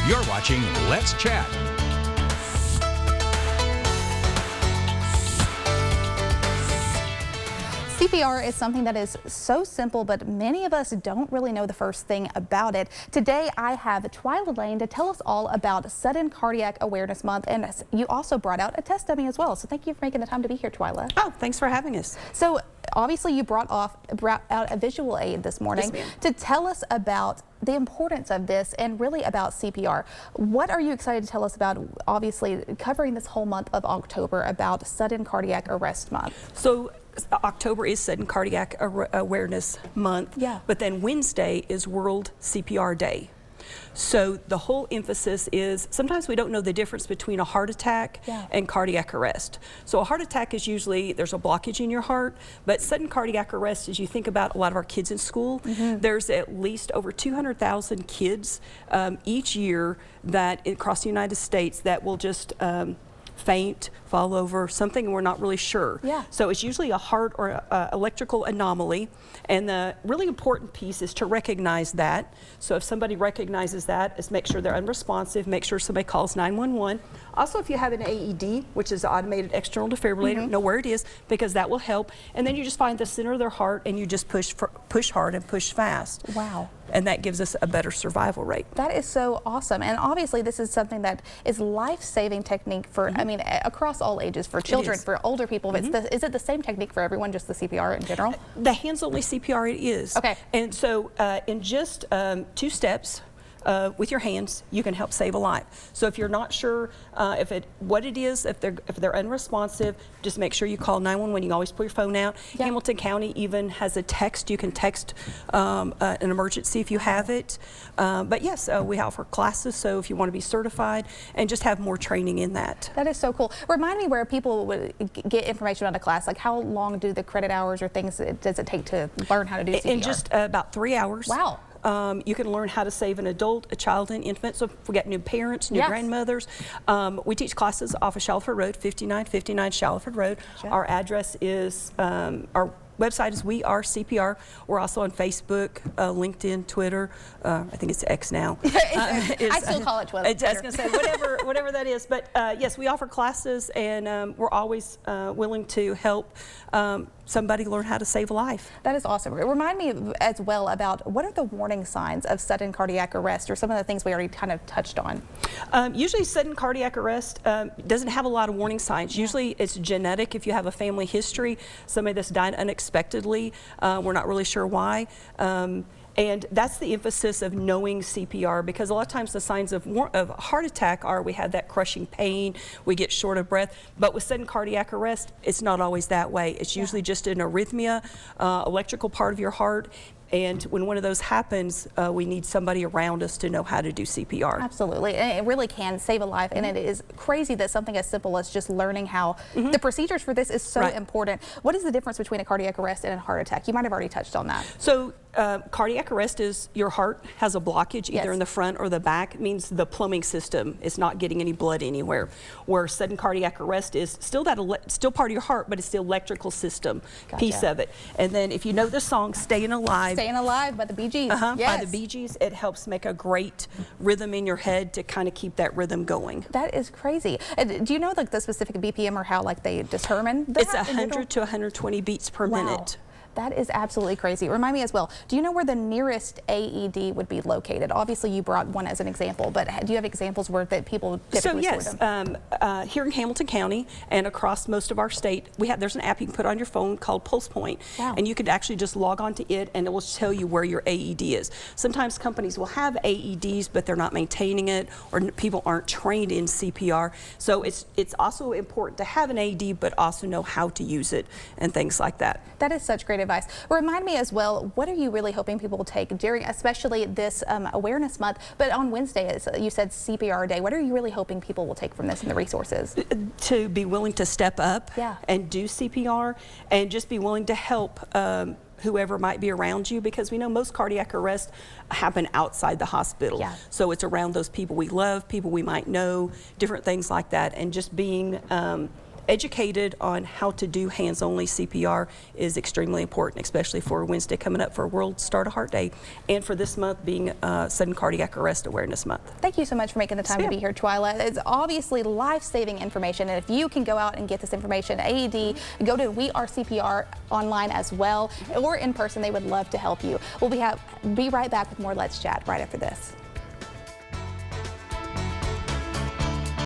You're watching Let's Chat. CPR is something that is so simple, but many of us don't really know the first thing about it. Today, I have Twyla Lane to tell us all about Sudden Cardiac Awareness Month, and you also brought out a test dummy as well. So thank you for making the time to be here, Twyla. Oh, thanks for having us. So obviously, you brought out a visual aid this morning to tell us about the importance of this and really about CPR. What are you excited to tell us about, obviously, covering this whole month of October about Sudden Cardiac Arrest Month? So October is Sudden Cardiac Awareness Month, but then Wednesday is World CPR Day. So the whole emphasis is sometimes we don't know the difference between a heart attack and cardiac arrest. So a heart attack is usually there's a blockage in your heart, but sudden cardiac arrest, as you think about a lot of our kids in school, there's at least over 200,000 kids each year that across the United States that will just faint, fall over, something, and we're not really sure. So it's usually a heart or electrical anomaly, and the really important piece is to recognize that. So if somebody recognizes that, is make sure they're unresponsive, make sure somebody calls 911. Also, if you have an AED, which is an automated external defibrillator, know where it is, because that will help. And then you just find the center of their heart and you just push hard and push fast. Wow. And that gives us a better survival rate. That is so awesome. And obviously this is something that is life-saving technique for, I mean, across all ages, for children, for older people. Is it the same technique for everyone, just the CPR in general? The hands-only CPR it is. Okay. And so in just 2 steps, with your hands, you can help save a life. So if you're not sure what it is, if they're unresponsive, just make sure you call 911. You can always pull your phone out. Hamilton County even has a text. You can text an emergency if you have it. But yes, we offer classes, so if you want to be certified and just have more training in that. That is so cool. Remind me where people would get information on a class. Like how long do the credit hours or things does it take to learn how to do CPR? In just about 3 hours. Wow. You can learn how to save an adult, a child, and infant. So if we got new parents, new grandmothers. We teach classes off of Shallowford Road, 5959 Shallowford Road. Our address is, our website is R CPR. We're also on Facebook, LinkedIn, Twitter. I think it's X now. I still call it Twitter. I was going to say whatever that is. But yes, we offer classes, and we're always willing to help somebody learn how to save a life. That is awesome. Remind me as well about what are the warning signs of sudden cardiac arrest, or some of the things we already kind of touched on. Usually sudden cardiac arrest doesn't have a lot of warning signs. Usually it's genetic. If you have a family history, somebody that's died unexpectedly, we're not really sure why. And that's the emphasis of knowing CPR, because a lot of times the signs of heart attack are we have that crushing pain, we get short of breath, but with sudden cardiac arrest, it's not always that way. It's usually just an arrhythmia, electrical part of your heart. And when one of those happens, we need somebody around us to know how to do CPR. Absolutely, and it really can save a life, and it is crazy that something as simple as just learning how the procedures for this is so important. What is the difference between a cardiac arrest and a heart attack? You might have already touched on that. So cardiac arrest is your heart has a blockage either in the front or the back. It means the plumbing system is not getting any blood anywhere. Where sudden cardiac arrest is still still part of your heart, but it's the electrical system piece of it. And then if you know the song Staying Alive. Staying Alive by the Bee Gees. By the Bee Gees, it helps make a great rhythm in your head to kind of keep that rhythm going. That is crazy. Do you know like the specific BPM or how like they determine that? It's 100 to 120 beats per minute. That is absolutely crazy. Remind me as well, do you know where the nearest AED would be located? Obviously you brought one as an example, but do you have examples where that people typically store them? Here in Hamilton County and across most of our state, there's an app you can put on your phone called Pulse Point, and you could actually just log on to it and it will tell you where your AED is. Sometimes companies will have AEDs, but they're not maintaining it, or people aren't trained in CPR. So it's also important to have an AED, but also know how to use it and things like that. That is such great advice. Remind me as well, what are you really hoping people will take during, especially this awareness month, but on Wednesday, you said CPR Day. What are you really hoping people will take from this and the resources? To be willing to step up and do CPR, and just be willing to help whoever might be around you, because we know most cardiac arrests happen outside the hospital. So it's around those people we love, people we might know, different things like that, and just being educated on how to do hands-only CPR is extremely important, especially for Wednesday coming up for World Start a Heart Day, and for this month being Sudden Cardiac Arrest Awareness Month. Thank you so much for making the time to be here, Twyla. It's obviously life-saving information, and if you can go out and get this information, AED, go to R CPR online as well, or in person. They would love to help you. We'll be right back with more Let's Chat right after this.